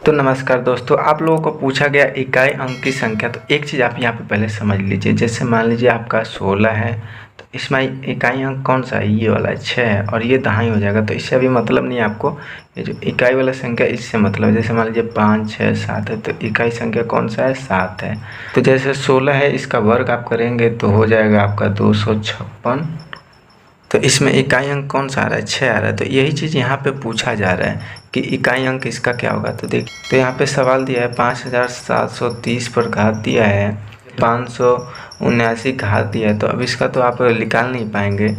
तो नमस्कार दोस्तों, आप लोगों को पूछा गया इकाई अंक की संख्या। तो एक चीज़ आप यहाँ पे पहले समझ लीजिए। जैसे मान लीजिए आपका 16 है, तो इसमें इकाई अंक कौन सा है? ये वाला है 6 है, और ये दहाई हो जाएगा। तो इससे अभी मतलब नहीं है आपको। ये जो इकाई वाला संख्या इससे मतलब है। जैसे मान लीजिए 5, 6, 7 है, तो इकाई संख्या कौन सा है? 7 है। तो जैसे 16 है, इसका वर्ग आप करेंगे तो हो जाएगा आपका 256। तो इसमें इकाई अंक कौन सा आ रहा है? 6 आ रहा है। तो यही चीज़ यहाँ पे पूछा जा रहा है कि इकाई अंक इसका क्या होगा। तो देखिए, तो यहाँ पे सवाल दिया है 5730 पर घात दिया है, 579 घात दिया है। तो अब इसका तो आप निकाल नहीं पाएंगे।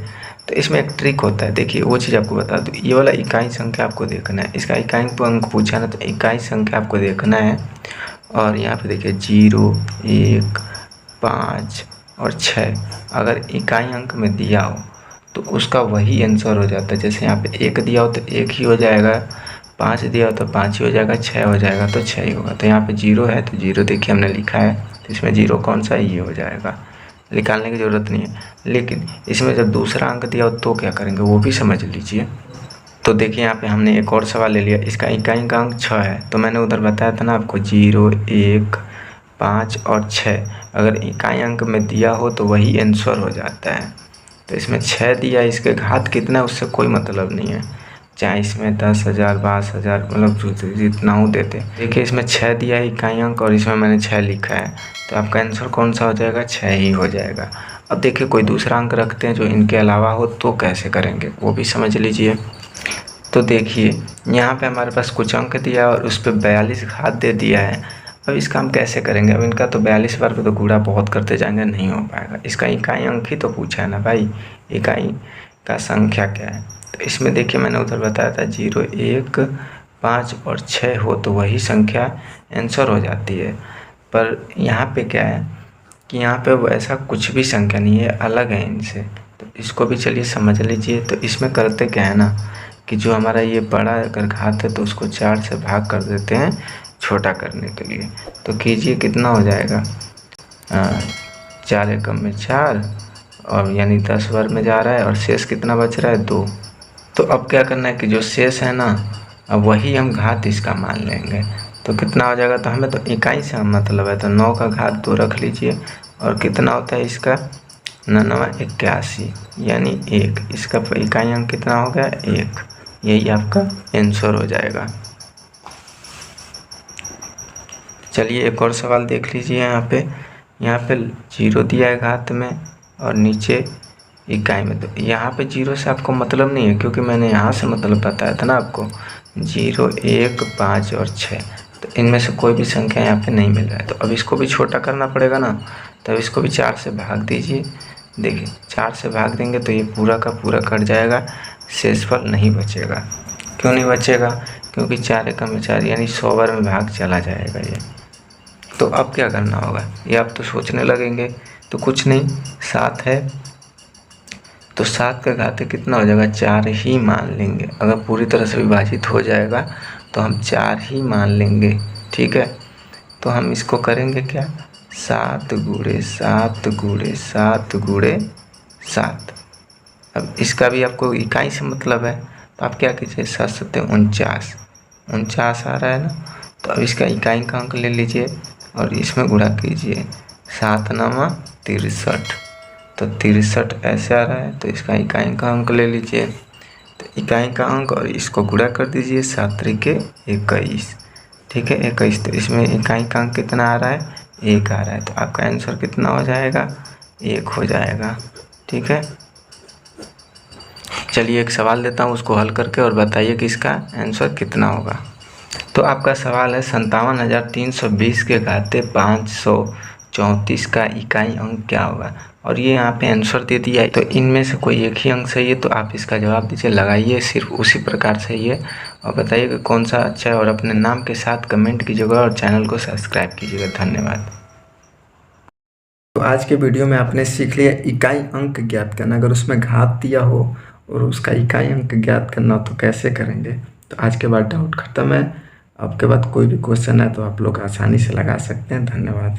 तो इसमें एक ट्रिक होता है, देखिए वो चीज़ आपको बता दूँ। ये वाला इकाई संख्या आपको देखना है, इसका इकाई अंक पूछा ना, तो इकाई संख्या आपको देखना है। और यहाँ पे देखिए 0, 1, 5 और 6 अगर इकाई अंक में दिया हो तो उसका वही आंसर हो जाता है। जैसे यहाँ पे 1 दिया हो तो 1 ही हो जाएगा, 5 दिया हो तो 5 ही हो जाएगा, 6 हो जाएगा तो 6 ही होगा। तो यहाँ पे 0 है तो 0 देखिए हमने लिखा है, तो इसमें 0 कौन सा है? ये हो जाएगा। निकालने की ज़रूरत नहीं है। लेकिन इसमें जब दूसरा अंक दिया हो तो क्या करेंगे वो भी समझ लीजिए। तो देखिए यहाँ पे हमने एक और सवाल ले लिया। इसका इकाई का अंक 6 है, तो मैंने उधर बताया था ना आपको 0, 1, 5 और 6 अगर इकाई अंक में दिया हो तो वही आंसर हो जाता है। तो इसमें 6 दिया, इसके घात कितना है उससे कोई मतलब नहीं है, चाहे इसमें 10,000, 22,000 मतलब जितना हो देते। देखिए इसमें 6 दिया है इकाई अंक, और इसमें मैंने 6 लिखा है, तो आपका आंसर कौन सा हो जाएगा? 6 ही हो जाएगा। अब देखिए कोई दूसरा अंक रखते हैं जो इनके अलावा हो तो कैसे करेंगे वो भी समझ लीजिए। तो देखिए यहाँ पे हमारे पास कुछ अंक दिया और उस पर 42 घात दे दिया है। अब इसका हम कैसे करेंगे? अब इनका तो 42 बार पे तो गुणा बहुत करते जाएंगे, नहीं हो पाएगा। इसका इकाई अंक ही तो पूछा है ना भाई, इकाई का संख्या क्या है। तो इसमें देखिए मैंने उधर बताया था 0, 1, 5 और 6 हो तो वही संख्या आंसर हो जाती है। पर यहाँ पे क्या है कि यहाँ पे वैसा कुछ भी संख्या नहीं है, अलग है इनसे। तो इसको भी चलिए समझ लीजिए। तो इसमें करते क्या है ना कि जो हमारा ये बड़ा अगर घात है तो उसको 4 से भाग कर देते हैं छोटा करने के लिए। तो कीजिए कितना हो जाएगा? 4 एकम में 4, और यानी 10 बार में जा रहा है, और शेष कितना बच रहा है? 2। तो अब क्या करना है कि जो शेष है ना, अब वही हम घात इसका मान लेंगे। तो कितना हो जाएगा? तो हमें तो इकाई से मतलब है, तो 9 का घात 2 रख लीजिए। और कितना होता है इसका? 9 81 यानी 1। इसका इकाई अंक कितना हो गया? 1। यही आपका आंसर हो जाएगा। चलिए एक और सवाल देख लीजिए। यहाँ पे 0 दिया है घात में और नीचे इकाई में। तो यहाँ पे 0 से आपको मतलब नहीं है, क्योंकि मैंने यहाँ से मतलब बताया था ना आपको 0, 1, 5 और 6। तो इनमें से कोई भी संख्या यहाँ पे नहीं मिल रहा है। तो अब इसको भी छोटा करना पड़ेगा ना, तब इसको भी 4 से भाग दीजिए। देखिए 4 से भाग देंगे तो ये पूरा का पूरा कट जाएगा, शेषफल नहीं बचेगा। क्यों नहीं बचेगा? क्योंकि 4 एकम में 4 यानी 100 बार में भाग चला जाएगा ये। तो अब क्या करना होगा ये आप तो सोचने लगेंगे। तो कुछ नहीं, 7 है तो 7 का घात कितना हो जाएगा? 4 ही मान लेंगे। अगर पूरी तरह से विभाजित हो जाएगा तो हम 4 ही मान लेंगे, ठीक है। तो हम इसको करेंगे क्या? 7 गुणे 7 गुणे 7 गुणे 7। अब इसका भी आपको इकाई से मतलब है, तो आप क्या कीजिए? 7 7 49, 49 आ रहा है ना। तो अब इसका इकाई का अंक ले लीजिए और इसमें गुणा कीजिए। 7 9 63, तो 63 ऐसे आ रहा है। तो इसका इकाई का अंक ले लीजिए, तो इकाई का अंक और इसको गुणा कर दीजिए। 7 त्रिके 21, ठीक है 21। तो इसमें इकाई का अंक कितना आ रहा है? 1 आ रहा है। तो आपका आंसर कितना हो जाएगा? 1 हो जाएगा, ठीक है। चलिए एक सवाल देता हूँ, उसको हल करके और बताइए कि इसका आंसर कितना होगा। तो आपका सवाल है 57,320 के घाते 534 का इकाई अंक क्या होगा। और ये यहाँ पे आंसर दे दिया है, तो इनमें से कोई एक ही अंक सही है। तो आप इसका जवाब दीजिए, लगाइए सिर्फ उसी प्रकार सही है, और बताइए कि कौन सा अच्छा है। और अपने नाम के साथ कमेंट कीजिएगा और चैनल को सब्सक्राइब कीजिएगा। धन्यवाद। तो आज के वीडियो में आपने सीख लिया इकाई अंक ज्ञात करना। अगर उसमें घात दिया हो और उसका इकाई अंक ज्ञात करना हो तो कैसे करेंगे। तो आज के बाद डाउट खत्म है। अब के बाद कोई भी क्वेश्चन है तो आप लोग आसानी से लगा सकते हैं। धन्यवाद।